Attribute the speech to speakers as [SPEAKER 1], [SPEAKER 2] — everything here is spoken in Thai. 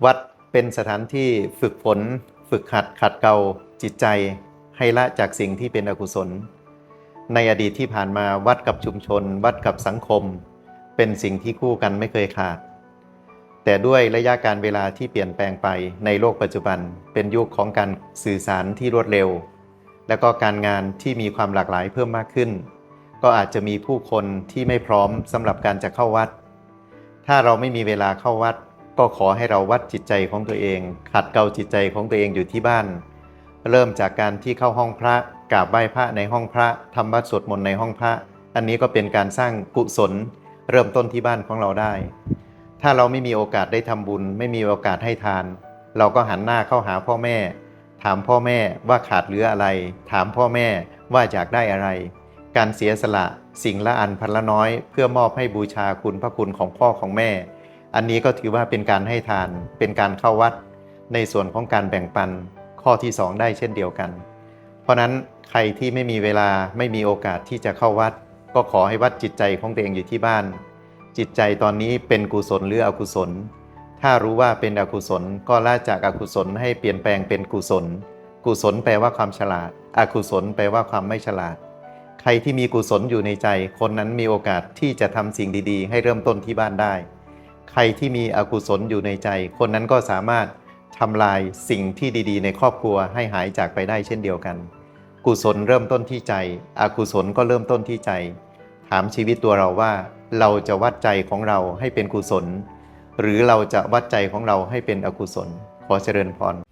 [SPEAKER 1] วัดเป็นสถานที่ฝึกฝนฝึกขัดเกลาจิตใจให้ละจากสิ่งที่เป็นอกุศลในอดีตที่ผ่านมาวัดกับชุมชนวัดกับสังคมเป็นสิ่งที่คู่กันไม่เคยขาดแต่ด้วยระยะการเวลาที่เปลี่ยนแปลงไปในโลกปัจจุบันเป็นยุคของการสื่อสารที่รวดเร็วและก็การงานที่มีความหลากหลายเพิ่มมากขึ้นก็อาจจะมีผู้คนที่ไม่พร้อมสำหรับการจะเข้าวัดถ้าเราไม่มีเวลาเข้าวัดก็ขอให้เราวัดจิตใจของตัวเองขัดเกลาจิตใจของตัวเองอยู่ที่บ้านเริ่มจากการที่เข้าห้องพระกราบไหว้พระในห้องพระทำวัดสวดมนต์ในห้องพระอันนี้ก็เป็นการสร้างกุศลเริ่มต้นที่บ้านของเราได้ถ้าเราไม่มีโอกาสได้ทำบุญไม่มีโอกาสให้ทานเราก็หันหน้าเข้าหาพ่อแม่ถามพ่อแม่ว่าขาดเหลืออะไรถามพ่อแม่ว่าอยากได้อะไรการเสียสละสิ่งละอันพันละน้อยเพื่อมอบให้บูชาคุณพระคุณของพ่อของแม่อันนี้ก็ถือว่าเป็นการให้ทานเป็นการเข้าวัดในส่วนของการแบ่งปันข้อที่2ได้เช่นเดียวกันเพราะนั้นใครที่ไม่มีเวลาไม่มีโอกาสที่จะเข้าวัดก็ขอให้วัดจิตใจของตัวเองอยู่ที่บ้านจิตใจตอนนี้เป็นกุศลหรืออกุศลถ้ารู้ว่าเป็นอกุศลก็ละจากอกุศลให้เปลี่ยนแปลงเป็นกุศลกุศลแปลว่าความฉลาดอกุศลแปลว่าความไม่ฉลาดใครที่มีกุศลอยู่ในใจคนนั้นมีโอกาสที่จะทำสิ่งดีๆให้เริ่มต้นที่บ้านได้ใครที่มีอกุศลอยู่ในใจคนนั้นก็สามารถทำลายสิ่งที่ดีๆในครอบครัวให้หายจากไปได้เช่นเดียวกันกุศลเริ่มต้นที่ใจอกุศลก็เริ่มต้นที่ใจถามชีวิตตัวเราว่าเราจะวัดใจของเราให้เป็นกุศลหรือเราจะวัดใจของเราให้เป็นอกุศลขอเจริญพร